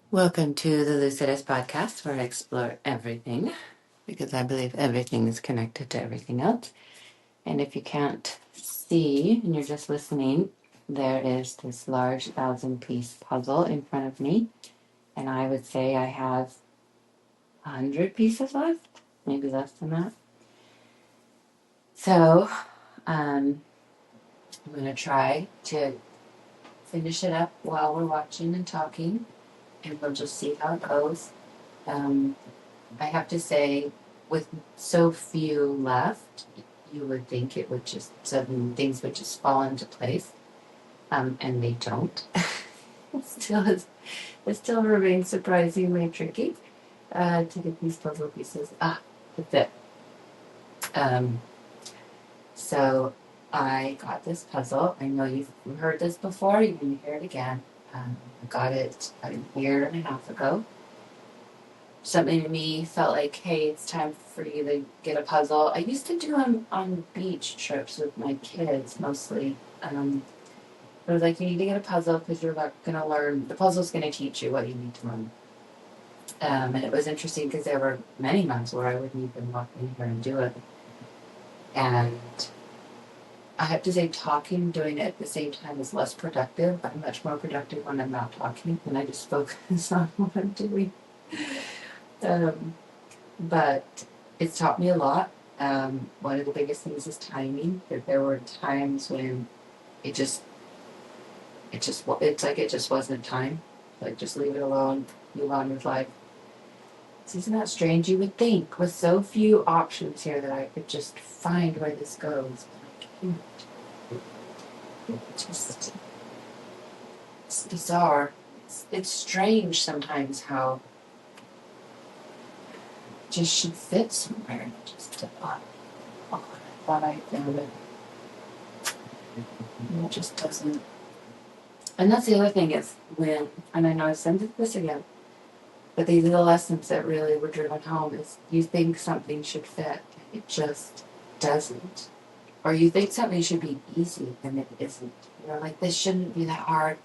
Welcome to the Lucidist podcast, where I explore everything because I believe everything is connected to everything else. And if you can't see and you're just listening, there is this large 1,000-piece puzzle in front of me. And I would say I have 100 pieces left, maybe less than that. So I'm going to try to finish it up while we're watching and talking, and we'll just see how it goes. I have to say, with so few left, you would think it would just suddenly things would just fall into place, and they don't. It still remains surprisingly tricky to get these puzzle pieces to fit. So I got this puzzle. I know you've heard this before. You can hear it again. I got it about a year and a half ago. Something to me felt like, hey, it's time for you to get a puzzle. I used to do them on beach trips with my kids mostly. It was like, you need to get a puzzle because you're going to learn. The puzzle's going to teach you what you need to learn. And it was interesting because there were many months where I wouldn't even walk in here and do it. And I have to say, doing it at the same time is less productive. I'm much more productive when I'm not talking and I just focus on what I'm doing. But it's taught me a lot. One of the biggest things is timing. That there were times when it's like it just wasn't time. Like, just leave it alone, move on with life. Isn't that strange? You would think with so few options here that I could just find where this goes, but I can't. It's bizarre. It's strange sometimes how it just should fit somewhere. And I thought I found it. And it just doesn't. And that's the other thing is and I know I said this again, but these are the lessons that really were driven home is you think something should fit, it just doesn't. Or you think something should be easy, and it isn't. Like, this shouldn't be that hard.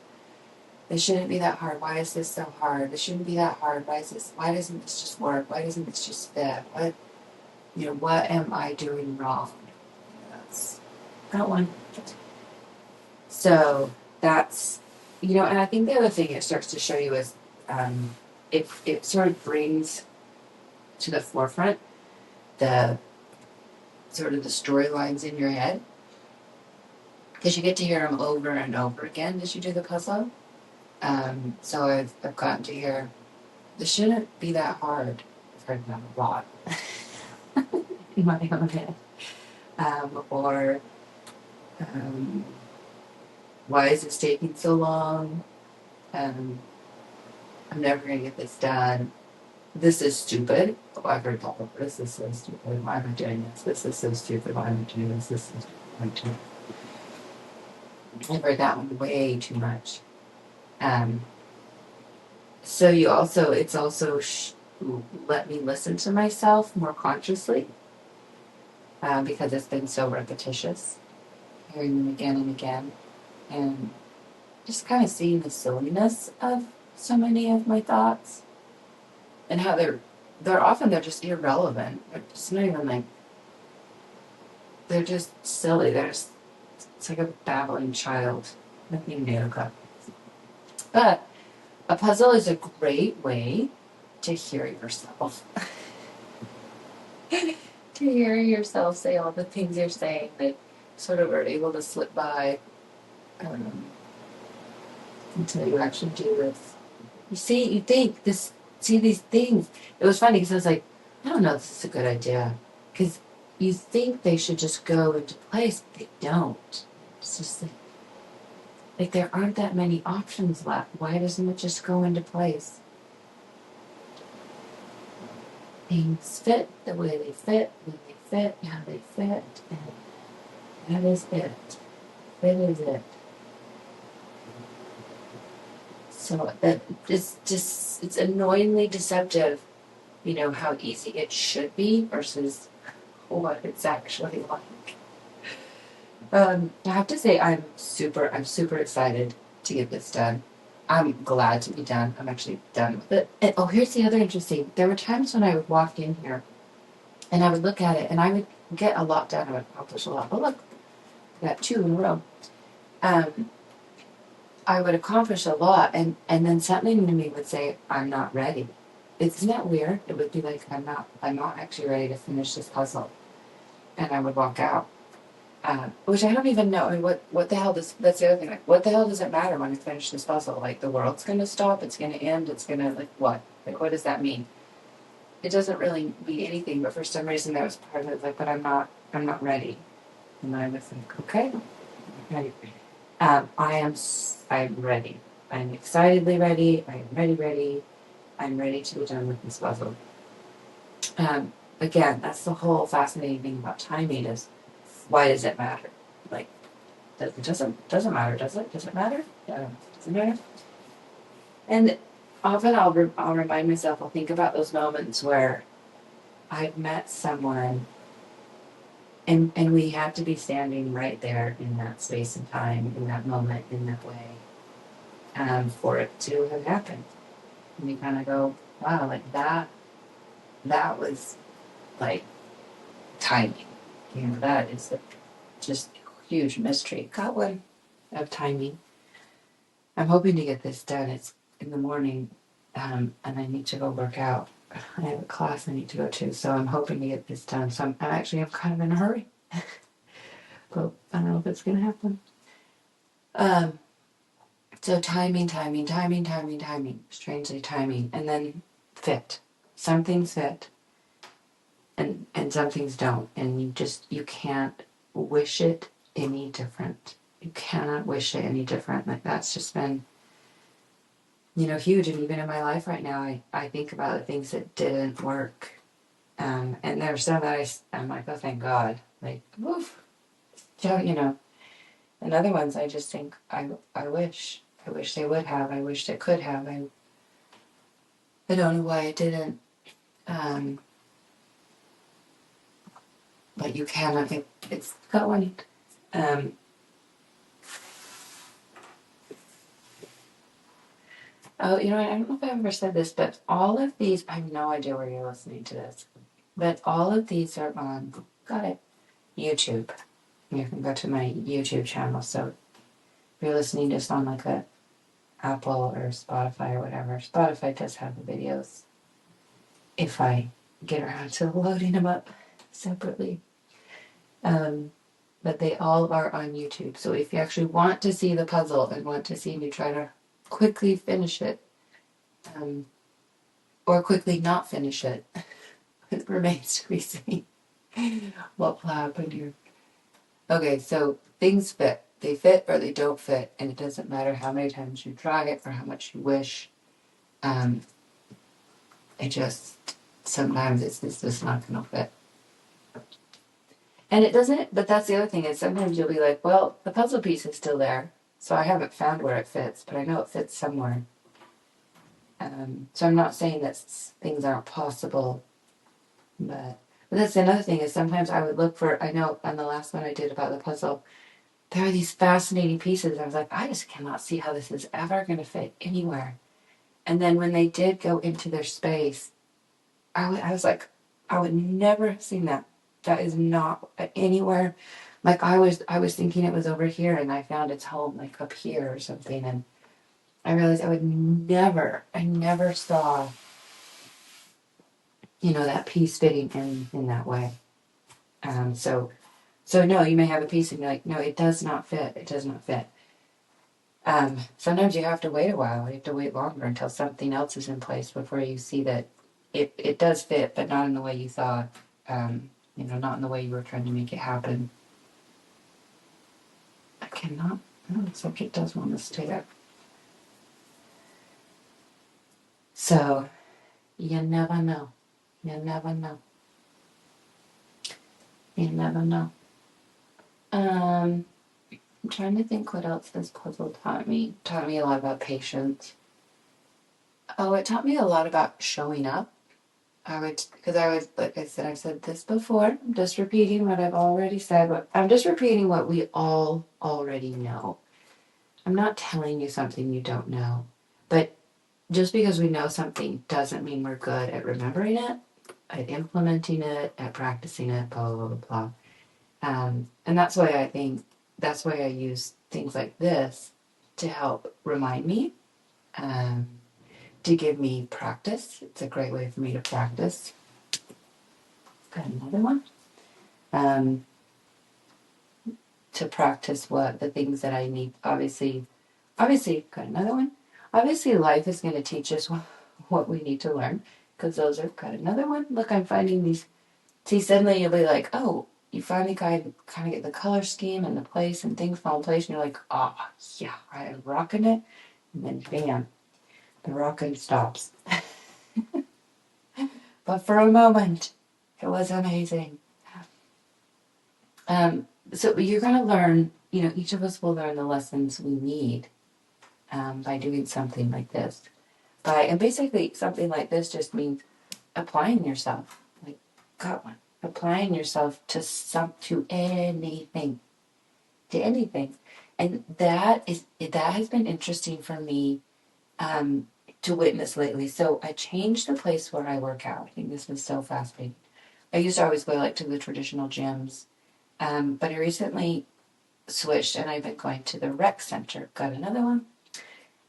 This shouldn't be that hard. Why is this so hard? This shouldn't be that hard. Why doesn't this just work? Why doesn't this just fit? What am I doing wrong? That's got one. So that's, and I think the other thing it starts to show you is it sort of brings to the forefront the sort of the storylines in your head, because you get to hear them over and over again as you do the puzzle. So I've gotten to hear, this shouldn't be that hard. I've heard that a lot in my own head. Why is this taking so long? I'm never going to get this done. This is stupid. Oh, I've heard all of this. This is so stupid. Why am I doing this? This is so stupid. Why am I doing this? This is stupid. I've heard that one way too much. So it's also let me listen to myself more consciously, because it's been so repetitious, hearing them again and again, and just kind of seeing the silliness of so many of my thoughts, and how they're just irrelevant. It's not even like, they're just silly. It's like a babbling child, nothing new. But a puzzle is a great way to hear yourself. To hear yourself say all the things you're saying that sort of are able to slip by until you actually do this. You think these things. It was funny because I was like, I don't know if this is a good idea. Because you think they should just go into place, but they don't. It's just like there aren't that many options left. Why doesn't it just go into place? Things fit the way they fit, when they fit, how they fit, and that is it. That is it. So that it's annoyingly deceptive, how easy it should be versus what it's actually like. I have to say I'm super excited to get this done. I'm glad to be done. I'm actually done with it. And, oh, here's the other interesting. There were times when I would walk in here and I would look at it and I would get a lot done. I would accomplish a lot. Oh, look, I got 2 in a row. I would accomplish a lot, and then something in me would say, I'm not ready. Isn't that weird? It would be like, I'm not actually ready to finish this puzzle. And I would walk out. Which I don't even know. I mean, what the hell that's the other thing. Like, what the hell does it matter when I finish this puzzle? Like, the world's gonna stop, it's gonna end, it's gonna, like, what? Like, what does that mean? It doesn't really mean anything, but for some reason that was part of it, like, but I'm not ready. And I was like, okay, ready. I'm ready. I'm excitedly ready. I'm ready. I'm ready to be done with this puzzle. Again, that's the whole fascinating thing about timing is, why does it matter? Like, it doesn't matter, does it? Does it matter? Yeah, does it matter? And often I'll remind myself, I'll think about those moments where I've met someone and we have to be standing right there in that space and time, in that moment, in that way, for it to have happened. And you kind of go, wow, like that was like timing. You know, that is just huge mystery. Got one of timing. I'm hoping to get this done. It's in the morning, and I need to go work out. I have a class I need to go to, so I'm hoping to get this done. So I'm kind of in a hurry, but I don't know if it's gonna happen. So timing, strangely timing, and then fit. Some things fit, and some things don't, and you can't wish it any different. You cannot wish it any different. Like, that's just been, huge. And even in my life right now, I think about the things that didn't work. And there's some that I'm like, oh, thank God. Like, woof. So, and other ones I just think, I wish they would have. I wish they could have. I don't know why it didn't. But you can. I think it's going. Oh, I don't know if I've ever said this, but all of these, I have no idea where you're listening to this, but all of these are on, got it, YouTube. You can go to my YouTube channel. So if you're listening just on like a Apple or Spotify or whatever, Spotify does have the videos if I get around to loading them up separately. But they all are on YouTube. So if you actually want to see the puzzle and want to see me try to quickly finish it, or quickly not finish it, it remains to be seen what will happen here. Okay, so things fit. They fit or they don't fit, and it doesn't matter how many times you try it or how much you wish. It just, sometimes it's just not going to fit. And it doesn't, but that's the other thing is sometimes you'll be like, well, the puzzle piece is still there, so I haven't found where it fits, but I know it fits somewhere. So I'm not saying that things aren't possible, but that's another thing is sometimes I would look for, I know on the last one I did about the puzzle, there are these fascinating pieces. I was like, I just cannot see how this is ever going to fit anywhere. And then when they did go into their space, I was like, I would never have seen that. That is not anywhere. Like I was thinking it was over here, and I found its home like up here or something. And I realized I never saw, that piece fitting in that way. So no, you may have a piece and you're like, no, it does not fit. It does not fit. Sometimes you have to wait a while. You have to wait longer until something else is in place before you see that it does fit, but not in the way you thought. Not in the way you were trying to make it happen. I cannot. It looks like it does want to stay up. So, you never know. You never know. You never know. I'm trying to think what else this puzzle taught me. It taught me a lot about patience. Oh, it taught me a lot about showing up. Because like I said, I've said this before. I'm just repeating what I've already said. I'm just repeating what we all already know. I'm not telling you something you don't know. But just because we know something doesn't mean we're good at remembering it, at implementing it, at practicing it, blah, blah, blah, blah. And that's why I use things like this to help remind me, um, to give me practice. It's a great way for me to practice. Got another one. Um, to practice what the things that I need. Obviously, got another one. Obviously, life is going to teach us what we need to learn, because those are, got another one. Look, I'm finding these. See, suddenly you'll be like, oh, you finally kind of get the color scheme and the place and things fall in place, and you're like, oh, yeah, I'm rocking it. And then bam, the rocking stops. But for a moment, it was amazing. So you're going to learn, each of us will learn the lessons we need, by doing something like this. And basically, something like this just means applying yourself. Like, got one. Applying yourself to anything, and that has been interesting for me, to witness lately. So I changed the place where I work out. I think this was so fascinating. I used to always go like to the traditional gyms, but I recently switched, and I've been going to the rec center. Got another one,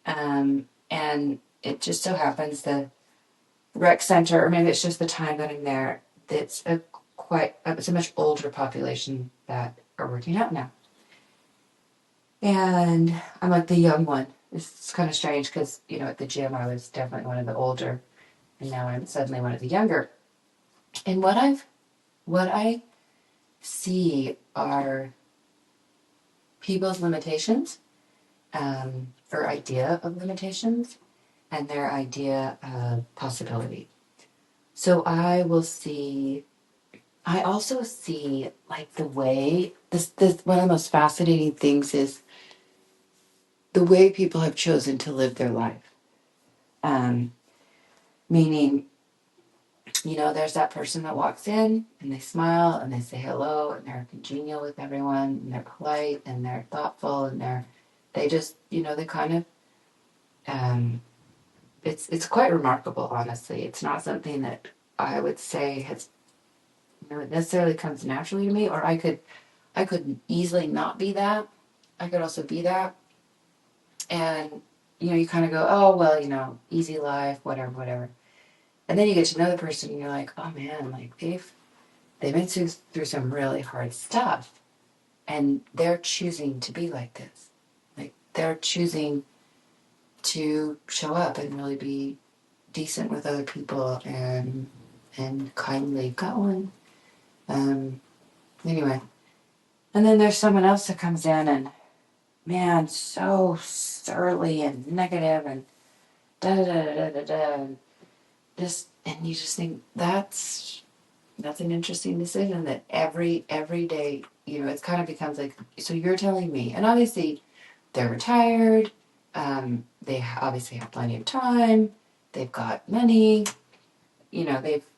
and it just so happens the rec center, or maybe it's just the time that I'm there. It's it's a much older population that are working out now. And I'm like the young one. It's kind of strange because, at the gym I was definitely one of the older, and now I'm suddenly one of the younger. And what I see are people's limitations, or idea of limitations, and their idea of possibility. So I also see like the way this one of the most fascinating things is the way people have chosen to live their life. Meaning, there's that person that walks in and they smile and they say hello and they're congenial with everyone and they're polite and they're thoughtful and they just, they kind of, it's quite remarkable, honestly. It's not something that I would say has, it necessarily comes naturally to me, or I could easily not be that. I could also be that. And, you kind of go, oh, well, easy life, whatever. And then you get to know the person and you're like, oh man, like they've been through some really hard stuff. And they're choosing to be like this. Like they're choosing to show up and really be decent with other people and kindly. Got one. Anyway. And then there's someone else that comes in and, man, so surly and negative and da da da da da da. And you just think that's an interesting decision that every day, it kind of becomes like, so you're telling me, and obviously they're retired, they obviously have plenty of time, they've got money,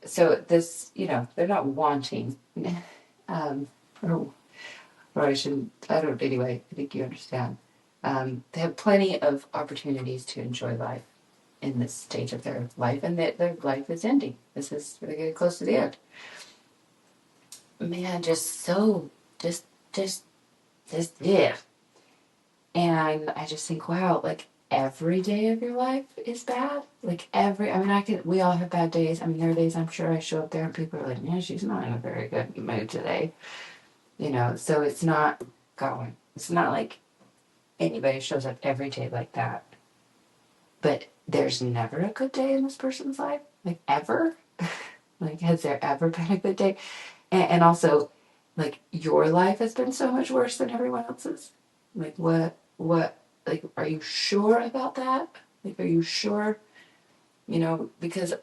so this, they're not wanting, or I don't, anyway, I think you understand. They have plenty of opportunities to enjoy life in this stage of their life, and that their life is ending. They're getting close to the end. Man, just yeah. And I just think, wow, like every day of your life is bad. Like we all have bad days. I mean, there are days I'm sure I show up there and people are like, yeah, she's not in a very good mood today. So it's not going. It's not like anybody shows up every day like that. But there's never a good day in this person's life. Like ever. Like, has there ever been a good day? And also, like, your life has been so much worse than everyone else's. Like, like, are you sure about that? Like, are you sure? Because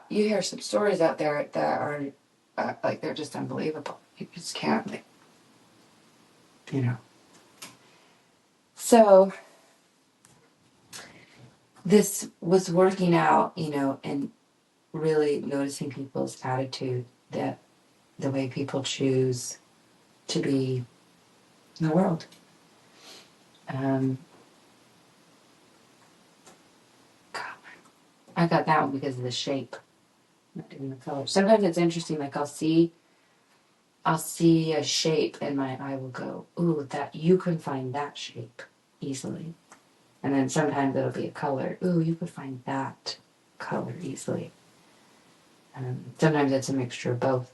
you hear some stories out there that are, like, they're just unbelievable. You just can't, like, So, this was working out, and really noticing people's attitude, that the way people choose to be in the world. I got that one because of the shape, not even the color. Sometimes it's interesting, like I'll see a shape and my eye will go, ooh, that you can find that shape easily. And then sometimes it'll be a color. Ooh, you could find that color easily. Sometimes it's a mixture of both.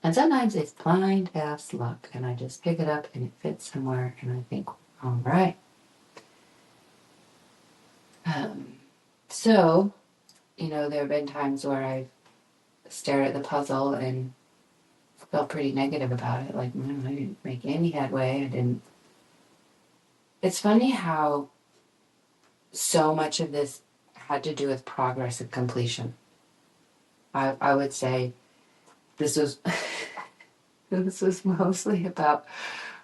And sometimes it's blind ass luck, and I just pick it up and it fits somewhere, and I think, all right. So, there have been times where I've stared at the puzzle and felt pretty negative about it. Like, man, I didn't make any headway. I didn't. It's funny how so much of this had to do with progress and completion. I would say this was this was mostly about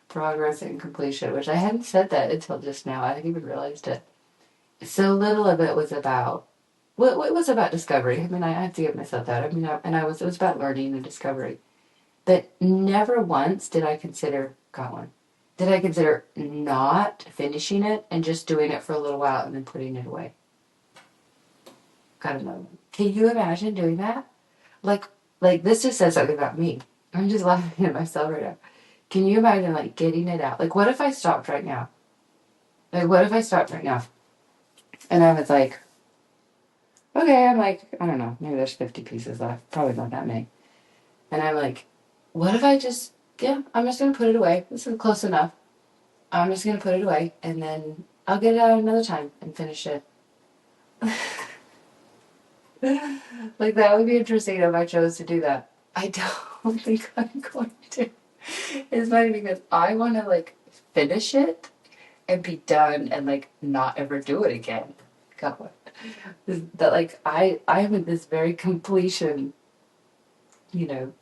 progress and completion, which I hadn't said that until just now. I hadn't even realized it. So little of it was about it was about discovery. I mean, I have to give myself that. I mean, it was about learning and discovery. But never once did I consider, got one, did I consider not finishing it and just doing it for a little while and then putting it away. Got another one. Can you imagine doing that? Like, this just says something about me. I'm just laughing at myself right now. Can you imagine, like, getting it out? Like, what if I stopped right now? Like, what if I stopped right now? And I was like, okay, I'm like, I don't know, maybe there's 50 pieces left. Probably not that many. And I'm like, what if I just, I'm just going to put it away. This is close enough. I'm just going to put it away, and then I'll get it out another time and finish it. Like, that would be interesting if I chose to do that. I don't think I'm going to. It's funny because I want to, like, finish it and be done and, like, not ever do it again. God. That, like, I am in this very completion,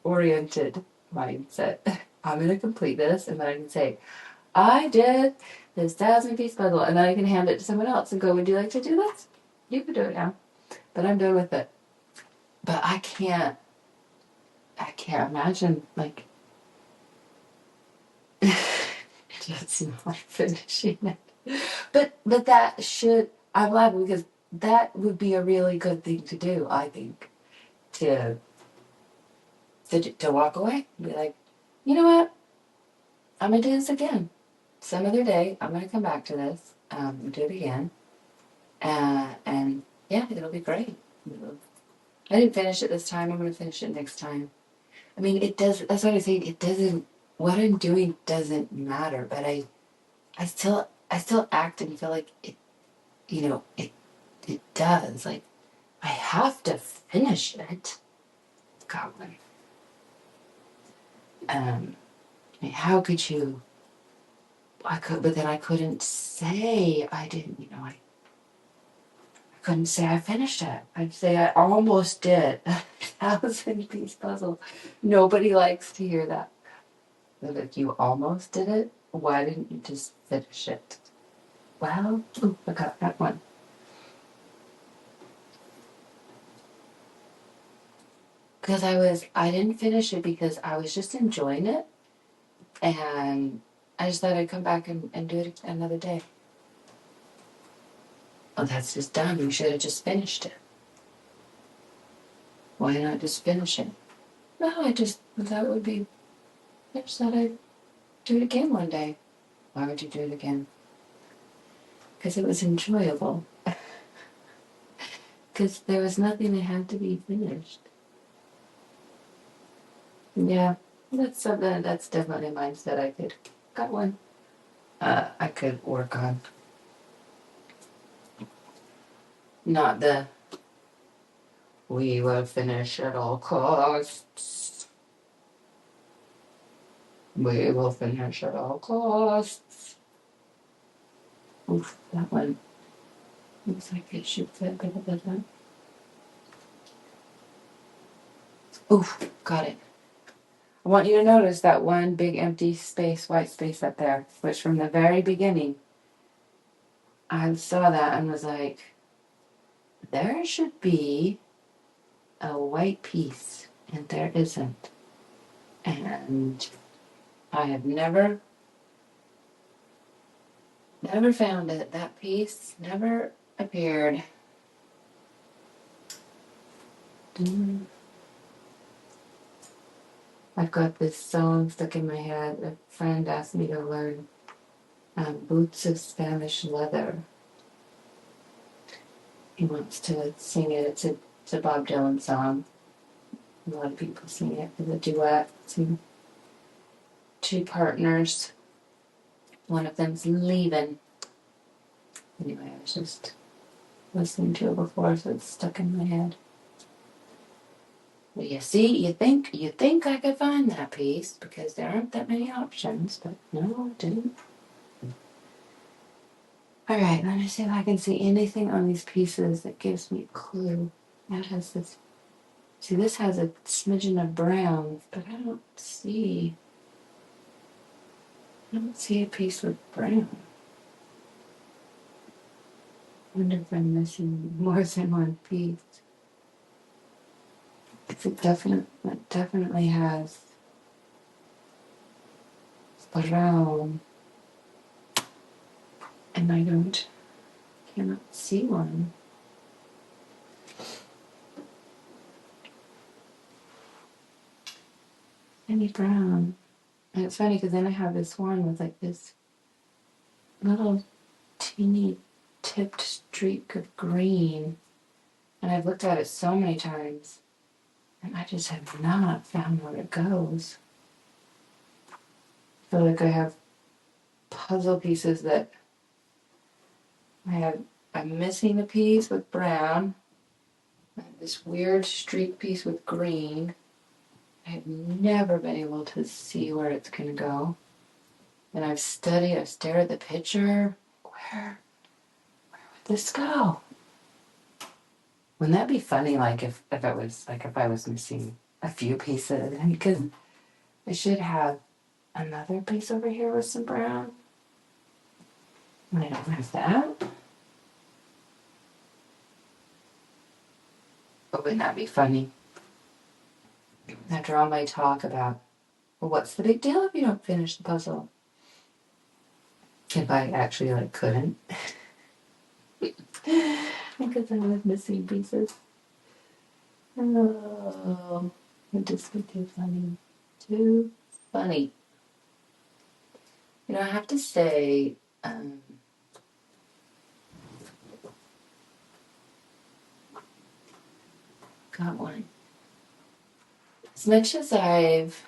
oriented mindset. I'm going to complete this, and then I can say, I did this 1,000-piece puzzle, and then I can hand it to someone else and go, would you like to do this? You can do it now. But I'm done with it. But I can't imagine, like, just not finishing it. But that should, I'm glad, because that would be a really good thing to do, I think. To walk away and be like, you know what? I'm going to do this again. Some other day, I'm going to come back to this, do it again. And yeah, it'll be great. I didn't finish it this time. I'm going to finish it next time. I mean, that's what I'm saying. It doesn't, what I'm doing doesn't matter, but I still act and feel like it does. Like, I have to finish it. God, I mean, how could you? But then I couldn't say I didn't. I couldn't say I finished it. I'd say I almost did a 1,000-piece puzzle. Nobody likes to hear that. But if you almost did it, why didn't you just finish it? Well, I got that one. Because I didn't finish it because I was just enjoying it. And I just thought I'd come back and do it another day. Oh, that's just done. You should have just finished it. Why not just finish it? No, I just thought it would be. I just thought I'd do it again one day. Why would you do it again? Because it was enjoyable. Because there was nothing that had to be finished. Yeah, that's something. That's definitely a mindset I could. Got one. I could work on. Not the. We will finish at all costs. We will finish at all costs. Oof, that one looks like it should fit better than that. Oof, got it. I want you to notice that one big empty space, white space up there, which from the very beginning, I saw that and was like, there should be a white piece, and there isn't. And I have never found it. That piece never appeared. I've got this song stuck in my head. A friend asked me to learn Boots of Spanish Leather. He wants to sing it. It's a Bob Dylan song. A lot of people sing it as a duet. Two partners. One of them's leaving. Anyway, I was just listening to it before, so it's stuck in my head. Well, you see, you think I could find that piece because there aren't that many options, but no, I didn't. All right, let me see if I can see anything on these pieces that gives me a clue. That has this. See, this has a smidgen of brown, but I don't see a piece with brown. I wonder if I'm missing more than one piece. It definitely has brown, and I cannot see one. Any brown. And it's funny because then I have this one with like this little teeny tipped streak of green. And I've looked at it so many times and I just have not found where it goes. I feel like I have puzzle pieces that I'm missing a piece with brown, this weird streak piece with green. I've never been able to see where it's going to go. And I've stared at the picture. Where would this go? Wouldn't that be funny, like if I was missing a few pieces? Because I should have another piece over here with some brown. And I don't have that. But wouldn't that be funny? After all my talk about, well, what's the big deal if you don't finish the puzzle? If I actually couldn't. Because I was missing pieces. Oh, it just be too funny. Too funny. I have to say, got one. As much as I've,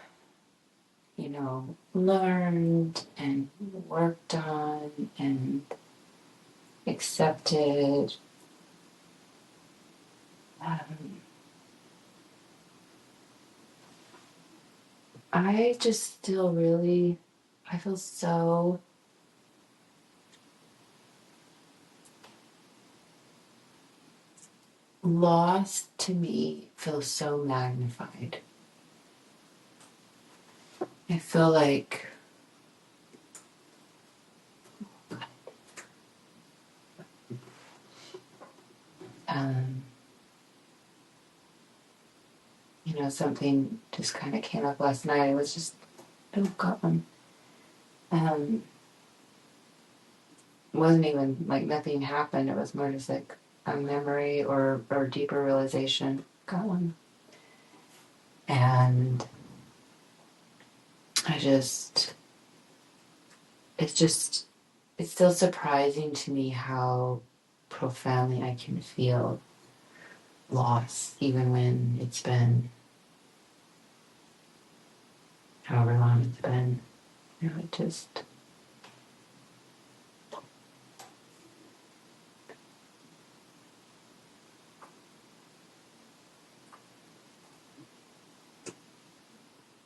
learned and worked on and accepted, I just still really, I feel so lost. To me feels so magnified. I feel like something just kind of came up last night. It was just, oh God, it wasn't even like nothing happened. It was more just like a memory or deeper realization. Got one. And it's still surprising to me how profoundly I can feel loss, even when it's been however long it's been. It just,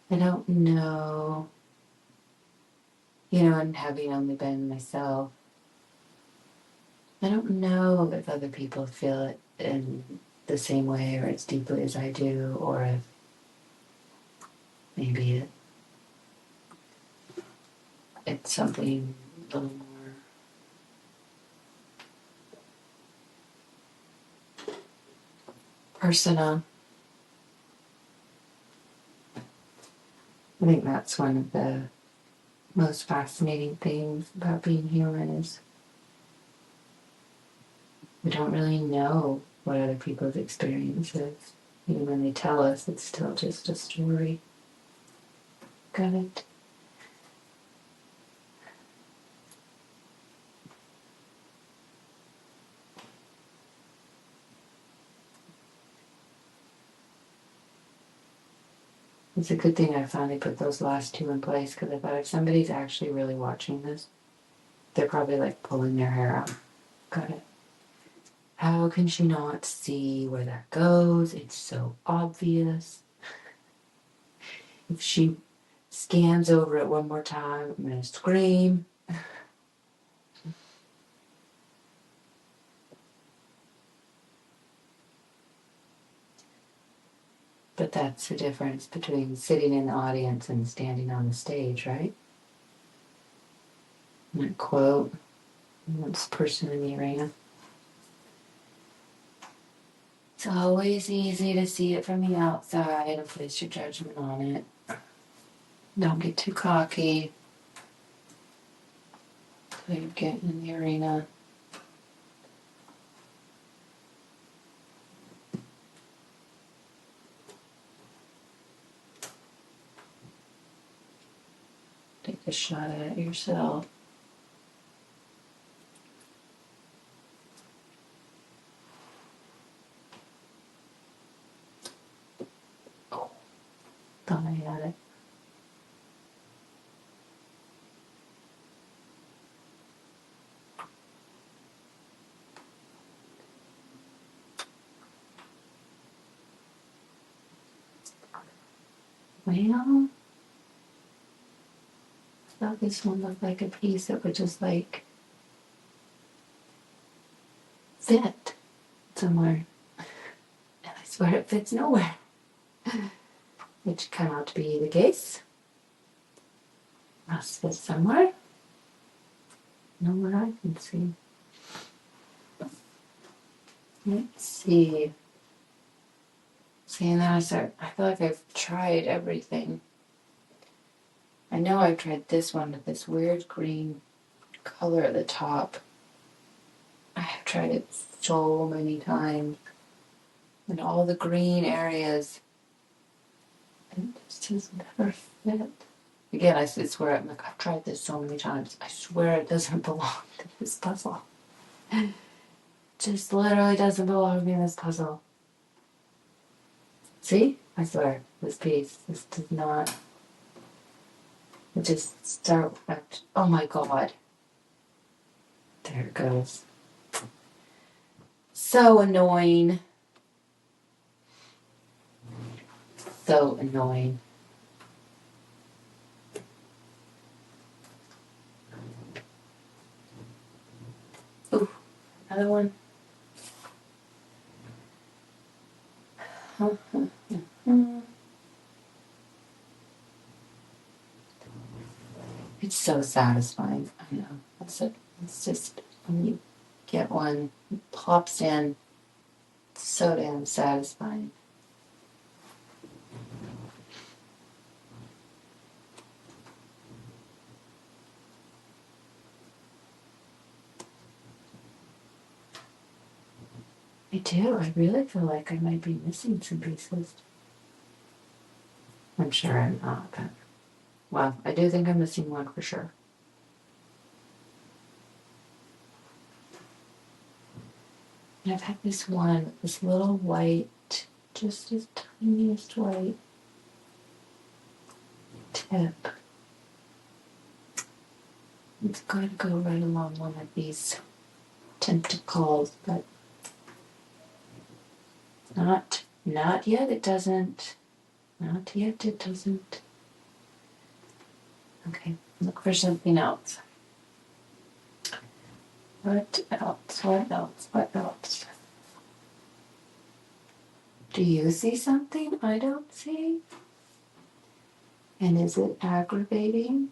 I don't know, and having only been myself, I don't know if other people feel it in the same way or as deeply as I do, or if maybe it's something a little more personal. I think that's one of the most fascinating things about being human is we don't really know what other people's experience is. Even when they tell us, it's still just a story. Got it? It's a good thing I finally put those last two in place, because I thought if somebody's actually really watching this, they're probably like pulling their hair out. Got it. How can she not see where that goes? It's so obvious. If she scans over it one more time, I'm gonna scream. But that's the difference between sitting in the audience and standing on the stage, right? That quote, this person in the arena. It's always easy to see it from the outside and place your judgment on it. Don't get too cocky. So you're getting in the arena. Take a shot at it yourself. Oh, thought I had it. Well, I thought this one looked like a piece that would just like fit somewhere. And I swear it fits nowhere. Which cannot be the case. Must fit somewhere. Nowhere I can see. Let's see. Seeing that I feel like I've tried everything. I know I've tried this one with this weird green color at the top. I have tried it so many times. And all the green areas. And it just never fit. Again, I swear, I'm like, I've tried this so many times. I swear it doesn't belong to this puzzle. Just literally doesn't belong in this puzzle. See? I swear, this piece, this does not. It just start at, oh my god. There it goes. So annoying. So annoying. Ooh, another one. It's so satisfying. I know. It's just when you get one, it pops in. It's so damn satisfying. I do. I really feel like I might be missing some pieces. I'm sure I'm not, but well, I do think I'm missing one for sure. And I've had this one, this little white, just this tiniest white tip. It's got to go right along one of these tentacles, but not yet. It doesn't. Not yet. It doesn't. Okay, look for something else. What else? What else? What else? Do you see something I don't see? And is it aggravating?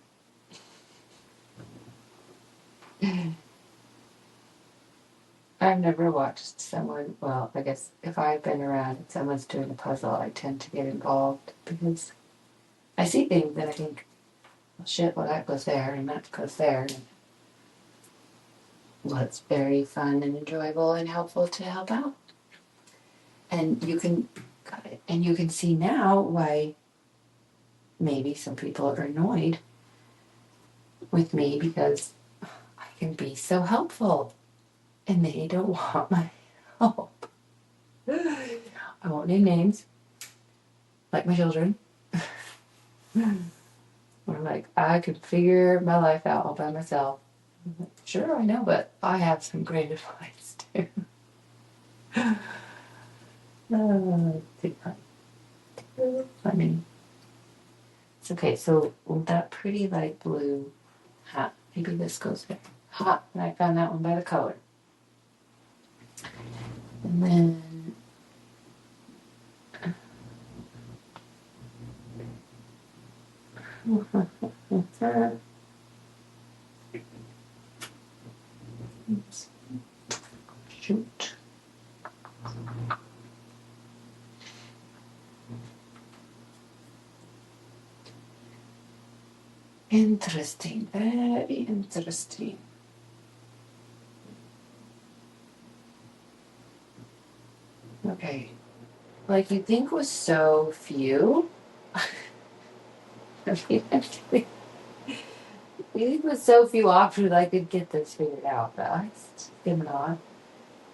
I've never watched someone, well, I guess if I've been around and someone's doing a puzzle, I tend to get involved because I see things that I think, well, shit, well, that goes there and that goes there. And, well, it's very fun and enjoyable and helpful to help out. And you can, God, And you can see now why maybe some people are annoyed with me because I can be so helpful and they don't want my help. I won't name names, like my children. I'm like, I could figure my life out all by myself. I'm like, sure, I know, but I have some great advice too. Too funny. Too funny. It's okay, so that pretty light blue hat, maybe this goes there. Hot, and I found that one by the color. And then shoot. Interesting, very interesting. Okay. Like you'd think was so few. I mean, actually, you think with so few options I could get this figured out, but I just did not.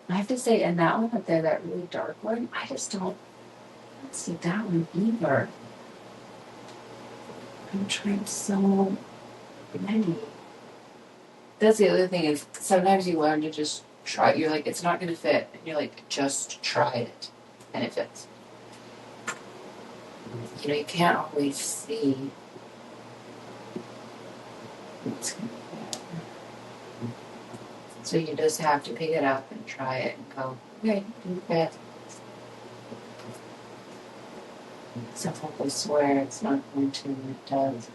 I have to say, and that one up there, that really dark one, I just don't see that one either. I'm trying so many. That's the other thing is sometimes you learn to just try. You're like, it's not going to fit, and you're like, just try it, and it fits. You know, you can't always see. So you just have to pick it up and try it and go, okay, do that. So I swear it's not going to, and it does.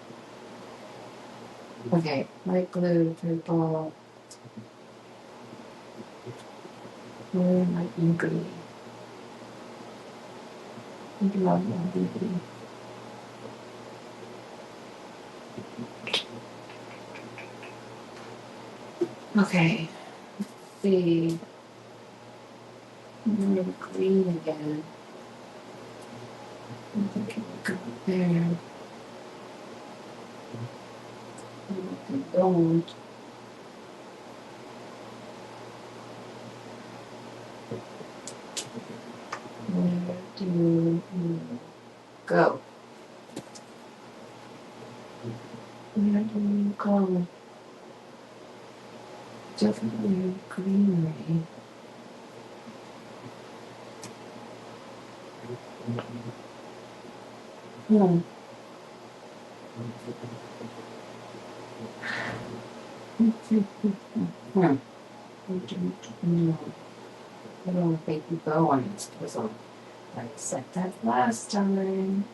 Okay, light blue, purple, blue, light and green. Love green. Okay, let's see. Green again. I think it would go there. Gold. Where do you go? Where do you go? Definitely greenery. Hmm. I don't know. I don't think you go on this puzzle. I said that last time.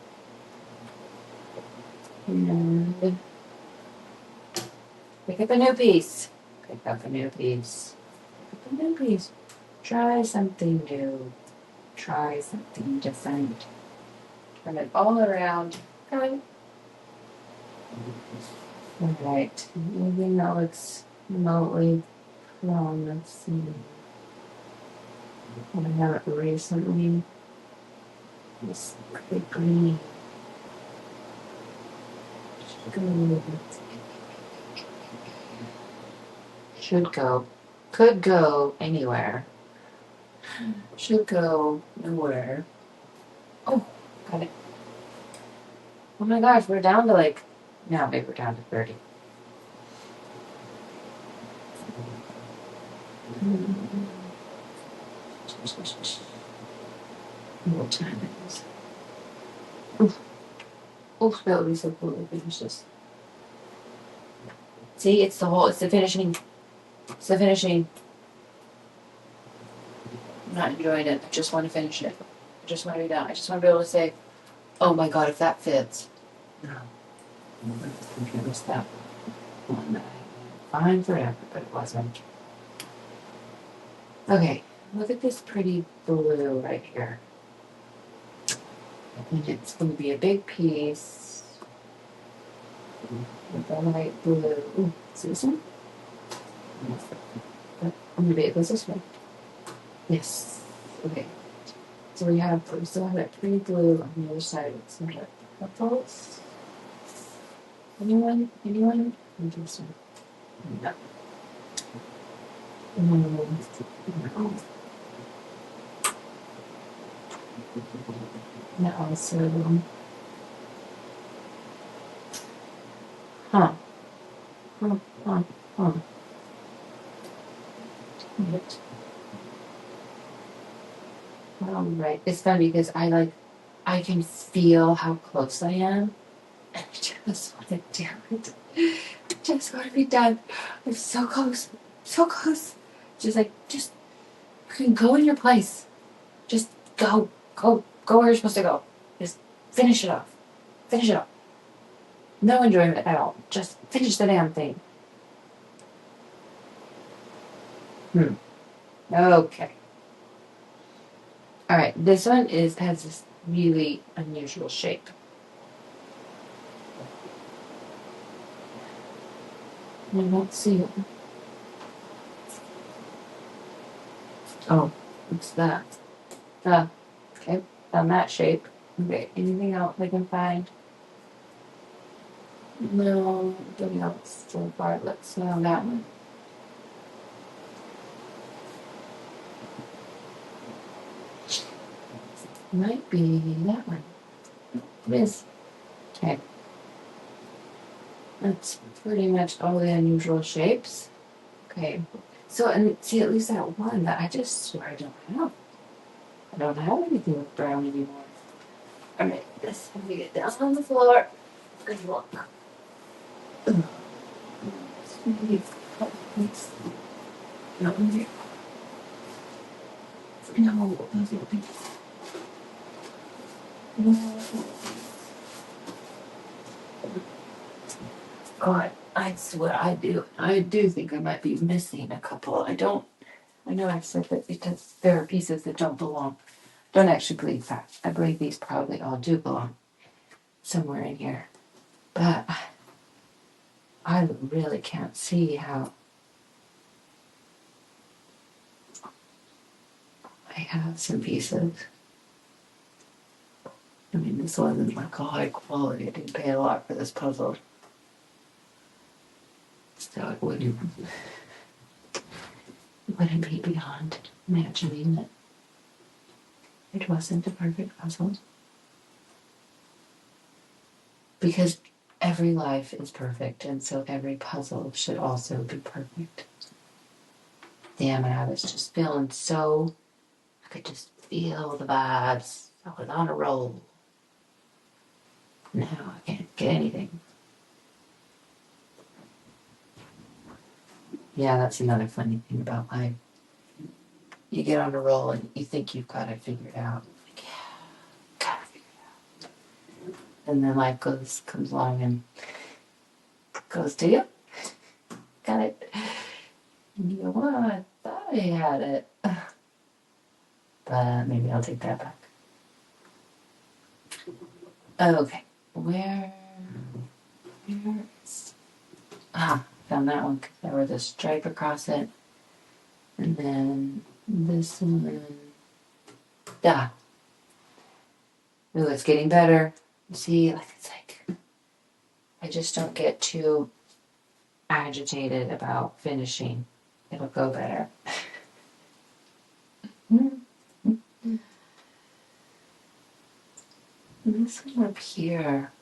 And pick up a new piece. Pick up a new piece. Pick up a new piece. Try something new. Try something different. Turn it all around. Okay. Alright. Anything that looks remotely wrong. Let's see. I have it recently. It's pretty green. Should go. Could go anywhere. Should go nowhere. Oh, got it. Oh my gosh, we're down to like, no, maybe we're down to 30. What time it is? Oof, that would be so cool to finish this. See, it's the finishing. It's the finishing. I'm not enjoying it. I just want to finish it. I just want to be done. I just want to be able to say, oh my god, if that fits. No. It was that one that I fine forever, but it wasn't. Okay, look at this pretty blue right here. And it's going to be a big piece with a light blue. Ooh, see this one? Maybe it goes this way. Yes. Okay. So we still have that pretty blue on the other side. It's not purples. Anyone? Anyone? Interesting. No. No. No, also, huh, huh, huh, huh. Right. Right. It's funny because I can feel how close I am, and I just want to do it. I just want to be done. I'm so close, so close. Just fucking go in your place. Just go where you're supposed to go. Just finish it off. Finish it off. No enjoyment at all. Just finish the damn thing. Okay. All right. This one has this really unusual shape. I don't see it. Oh, what's that? Okay. Found that shape. Okay. Anything else I can find? No, nothing else so far. Let's know that one. Might be that one. It is. Okay. That's pretty much all the unusual shapes. Okay. So, and see, at least that one that I just swear I don't have. I don't have anything with brown anymore. All right, this. Let me get down on the floor. Good luck. No, no. God, I swear I do. I do think I might be missing a couple. I know I've said that because there are pieces that don't belong. Don't actually believe that. I believe these probably all do belong somewhere in here. But I really can't see how I have some pieces. I mean, this wasn't like a high quality. I didn't pay a lot for this puzzle. So it wouldn't be beyond imagining that it wasn't a perfect puzzle. Because every life is perfect, and so every puzzle should also be perfect. Damn it, I was just feeling so, I could just feel the vibes. I was on a roll. Now I can't get anything. Yeah, that's another funny thing about life. You get on a roll and you think you've got it figured out. Like, yeah, got it figured out. And then life comes along and goes to you. Got it. And you go, well, I thought I had it. But maybe I'll take that back. Okay. Where's found that one because there was a stripe across it. And then this one. Ah. Ooh, it's getting better. You see, it's like I just don't get too agitated about finishing. It'll go better. This one up here.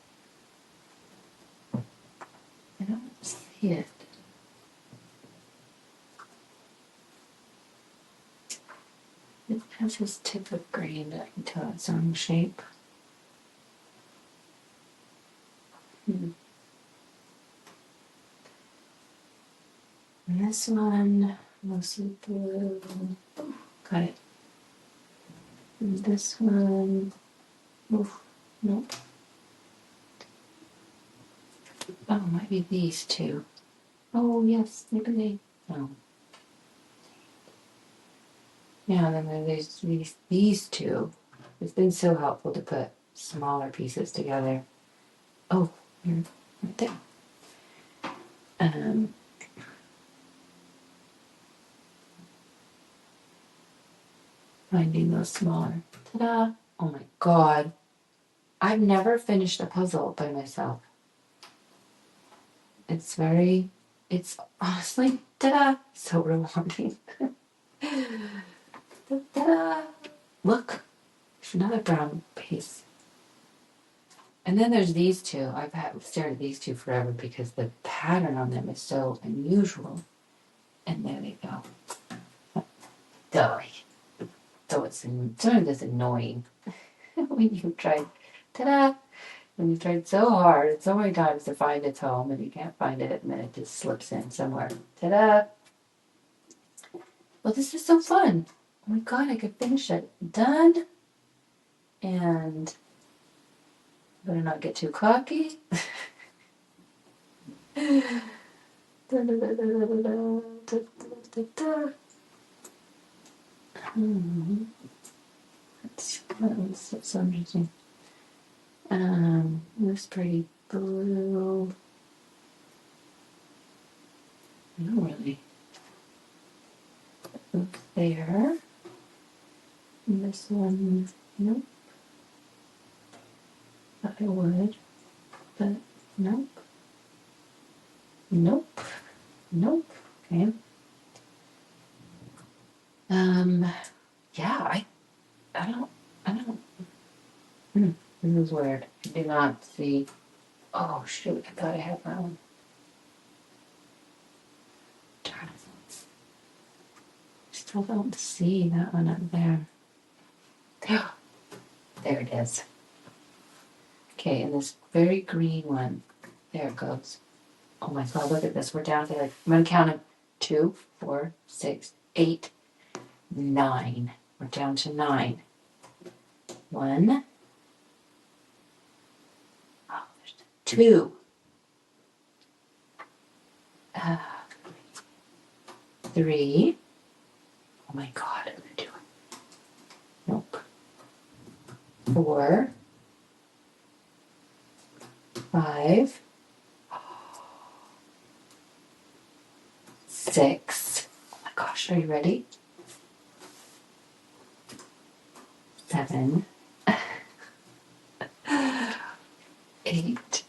I don't see it. It has this tip of grain into its own shape. And this one, mostly blue. Got it. And this one, oof, nope. Oh, it might be these two. Oh, yes, maybe they. No. Yeah, and then there's these two. It's been so helpful to put smaller pieces together. Oh, here, right there. Um, Finding those smaller. Ta-da! Oh my god. I've never finished a puzzle by myself. It's honestly, ta-da! So rewarding. Ta-da! Look, there's another brown piece. And then there's these two. I've stared at these two forever because the pattern on them is so unusual. And there they go. Die. So it's sometimes it's annoying when you tried, ta-da! When you tried so hard so many times to find its home and you can't find it and then it just slips in somewhere. Ta-da! Well, this is so fun. Oh my god, I could finish it. Done. And better not get too cocky. That's so interesting. This pretty blue. No, really. There. And this one, nope. Thought I would, but nope. Nope. Nope. Okay. Yeah, I don't. This is weird. I do not see. Oh shoot! I thought I had that one. Darn it. Still don't see that one up there. There it is. Okay, and this very green one. There it goes. Oh my god! Look at this. We're down to I'm gonna count them. 2, 4, 6, 8, 9. We're down to 9. 1. Oh, there's 2. 3. Oh my god, I'm gonna do it. Nope. 4. 5. 6. Oh my gosh, are you ready? 7. 8.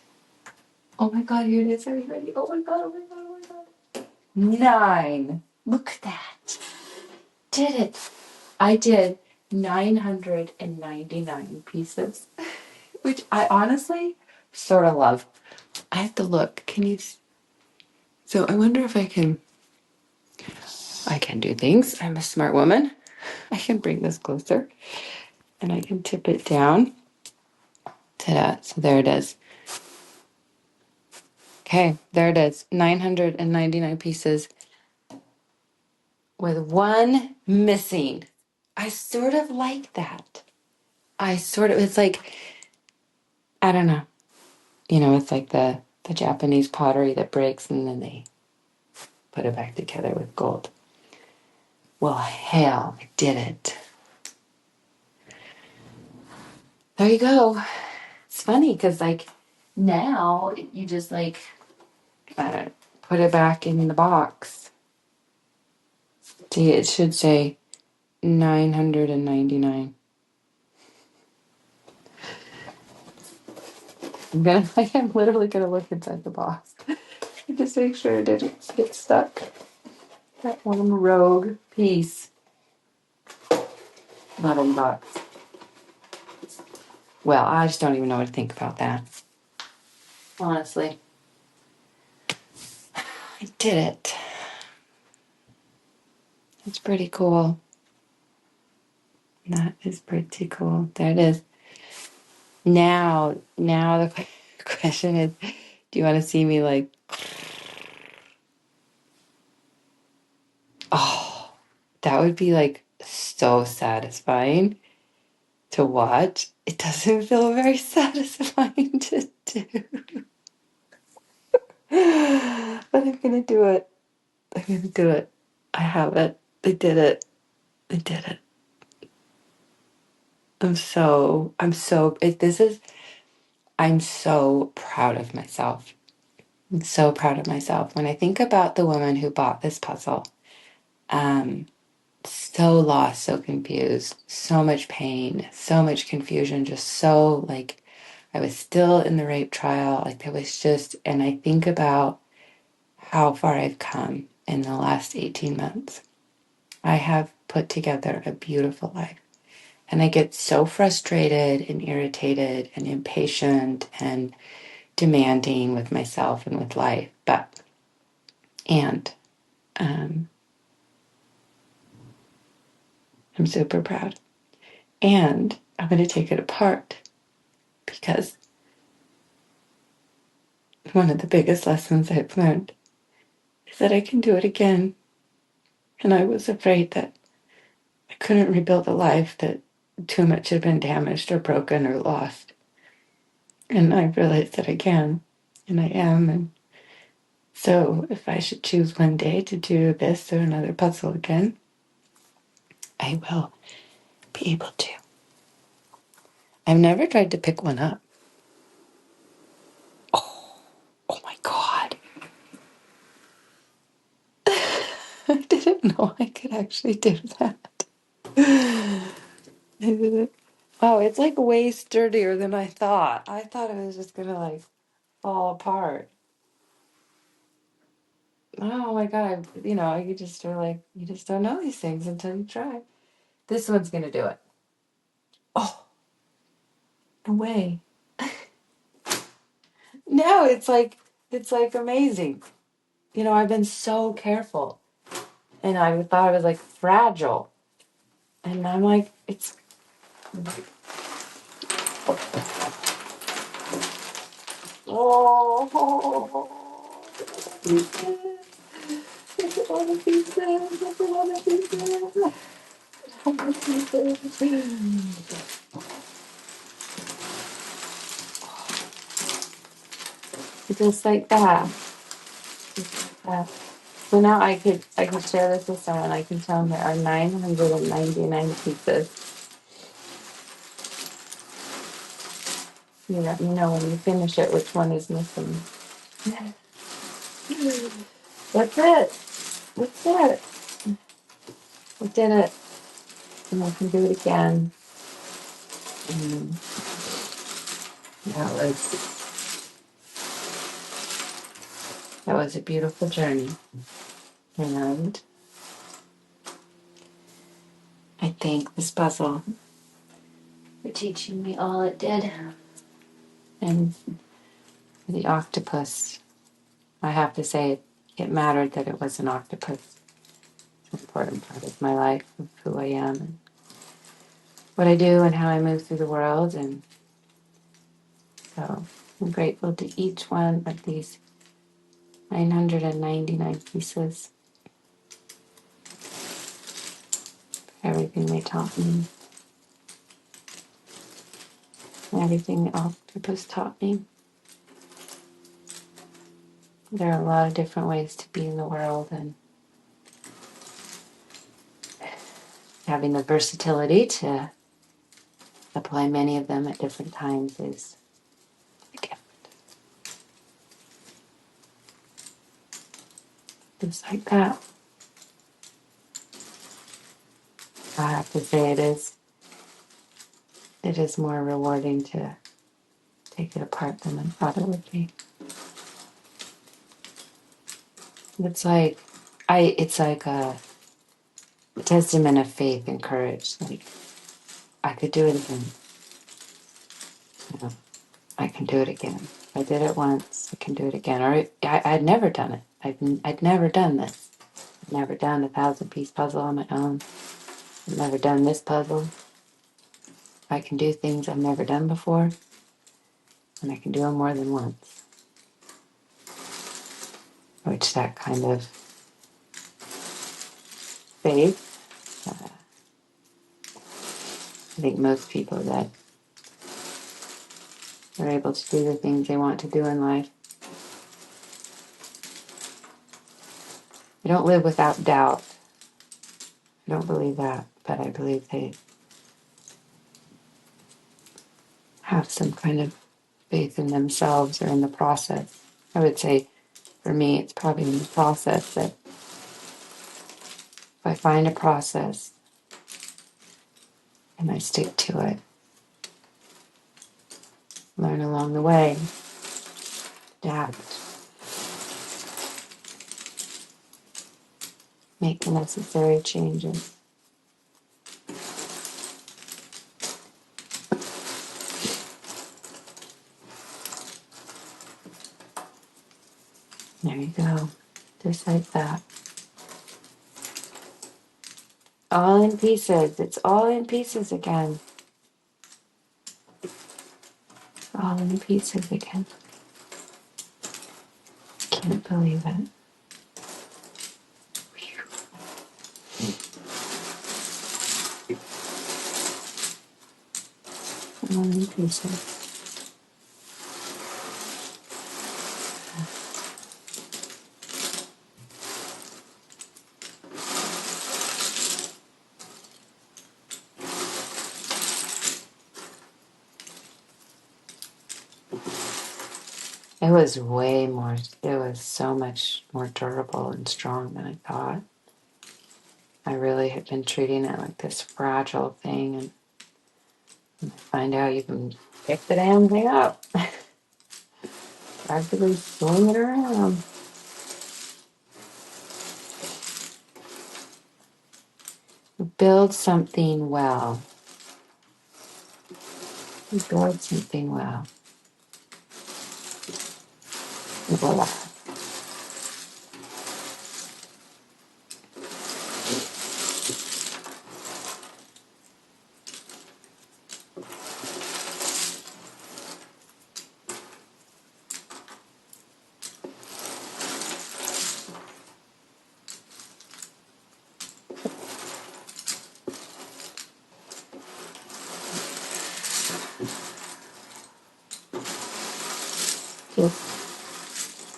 Oh my god, here it is. Are you ready? Oh my god, oh my god, oh my god. 9. Look at that. Did it. I did 999 pieces, which I honestly sort of love. I have to look. Can you? So I wonder if I can do things. I'm a smart woman. I can bring this closer and I can tip it down. Ta-da. So there it is. Okay, there it is. 999 pieces with one missing. I sort of like that. It's like, I don't know. It's like the Japanese pottery that breaks and then they put it back together with gold. Well, hell, I did it. There you go. It's funny because, now you just, put it back in the box. See, it should say 999. I'm literally gonna look inside the box. Just make sure it didn't get stuck. That one rogue piece. Not in the box. Well, I just don't even know what to think about that. Honestly. I did it. It's pretty cool. That is pretty cool. There it is. Now the question is, do you want to see me oh, that would be so satisfying to watch. It doesn't feel very satisfying to do. But I'm gonna do it. I'm gonna do it. I have it. I did it. I did it. I'm so proud of myself. I'm so proud of myself. When I think about the woman who bought this puzzle, so lost, so confused, so much pain, so much confusion, just so like I was still in the rape trial. Like there was just, and I think about how far I've come in the last 18 months. I have put together a beautiful life. And I get so frustrated and irritated and impatient and demanding with myself and with life. And um, I'm super proud. And I'm going to take it apart because one of the biggest lessons I've learned is that I can do it again. And I was afraid that I couldn't rebuild a life, that too much had been damaged or broken or lost. And I realized that I can, and I am. And so if I should choose one day to do this or another puzzle again, I will be able to. I've never tried to pick one up. Oh my God. I didn't know I could actually do that. Wow, it's like way sturdier than I thought. I thought it was just gonna like fall apart. Oh my God, you just are like, you just don't know these things until you try. This one's gonna do it. Oh, no way. No, it's like amazing. I've been so careful and I thought I was like fragile. And I'm like, it's oh, look at all the pieces, look at all the pieces. Just like that. Just like that. So now I could share this with someone. I can tell them there are 999 pieces. You let me know when you finish it which one is missing. That's it. That's it. We did it. And I can do it again. And that was a beautiful journey. And I thank this puzzle for teaching me all it did. And the octopus, I have to say, it mattered that it was an octopus. It's an important part of my life, of who I am, and what I do, and how I move through the world. And so I'm grateful to each one of these 999 pieces, for everything they taught me, and everything the octopus taught me. There are a lot of different ways to be in the world, and having the versatility to apply many of them at different times is a gift. Just like that. I have to say it is more rewarding to take it apart than I thought it would be. It's like a testament of faith and courage. Like I could do it again. I can do it again. I did it once. I can do it again. Or I'd never done it. I'd never done this. I'd never done a 1,000-piece puzzle on my own. I've never done this puzzle. I can do things I've never done before, and I can do them more than once. Which that kind of faith, I think most people that are able to do the things they want to do in life, they don't live without doubt. I don't believe that, but I believe they have some kind of faith in themselves or in the process. I would say for me, it's probably in the process that I find a process and I stick to it, learn along the way, adapt, make the necessary changes. There you go. Just like that. All in pieces. It's all in pieces again. All in pieces again. Can't believe it. All in pieces. It was so much more durable and strong than I thought. I really had been treating it like this fragile thing, and I find out you can pick the damn thing up. Practically swing it around. Build something well. Build something well. Voila.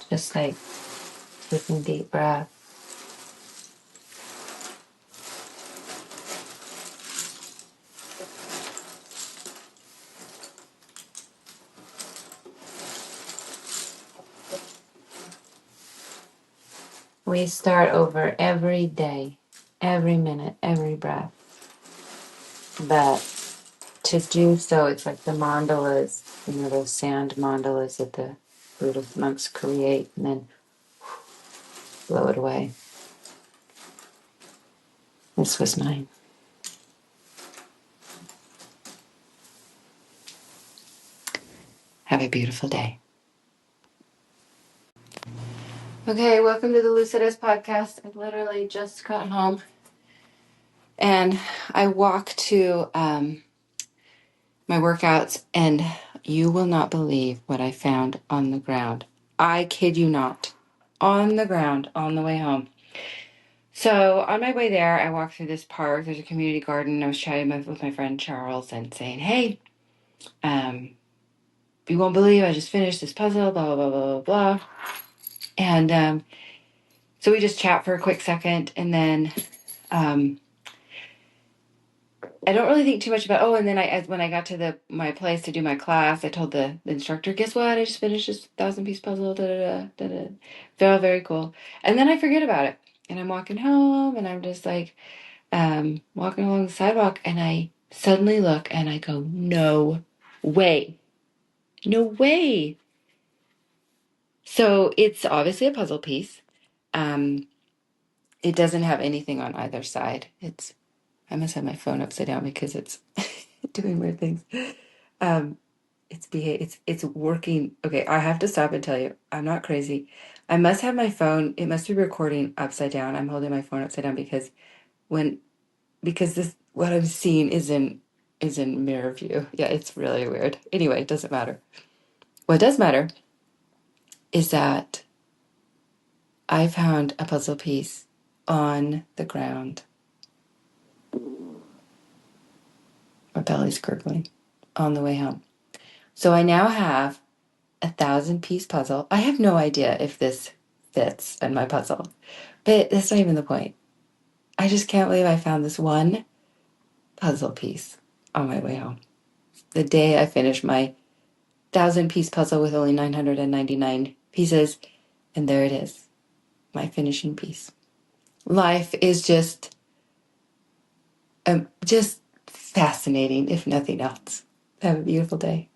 Just like taking deep breath. We start over every day, every minute, every breath. But to do so, it's like the mandalas, those sand mandalas that the Buddhist monks create and then blow it away. This was mine. Have a beautiful day. Okay, welcome to the Lucidus podcast. I literally just got home and I walk to my workouts, and you will not believe what I found on the ground. I kid you not. On the ground on the way home. So on my way there, I walked through this park. There's a community garden. I was chatting with my friend Charles and saying, hey, you won't believe I just finished this puzzle, blah, blah, blah, blah, blah. And so we just chat for a quick second, and then I don't really think too much about. Oh, and then when I got to my place to do my class, I told the instructor, "Guess what? I just finished this 1,000-piece puzzle." Da da da da. Felt very cool. And then I forget about it, and I'm walking home, and I'm just like walking along the sidewalk, and I suddenly look, and I go, "No way, no way!" So it's obviously a puzzle piece. It doesn't have anything on either side. I must have my phone upside down because it's doing weird things. It's working. Okay, I have to stop and tell you, I'm not crazy. I must have my phone. It must be recording upside down. I'm holding my phone upside down because this what I'm seeing is in mirror view. Yeah, it's really weird. Anyway, it doesn't matter. What does matter is that I found a puzzle piece on the ground. My belly's gurgling on the way home. So I now have 1,000-piece puzzle. I have no idea if this fits in my puzzle, but that's not even the point. I just can't believe I found this one puzzle piece on my way home. The day I finished my 1,000-piece puzzle with only 999 pieces, and there it is, my finishing piece. Life is just Just fascinating, if nothing else. Have a beautiful day.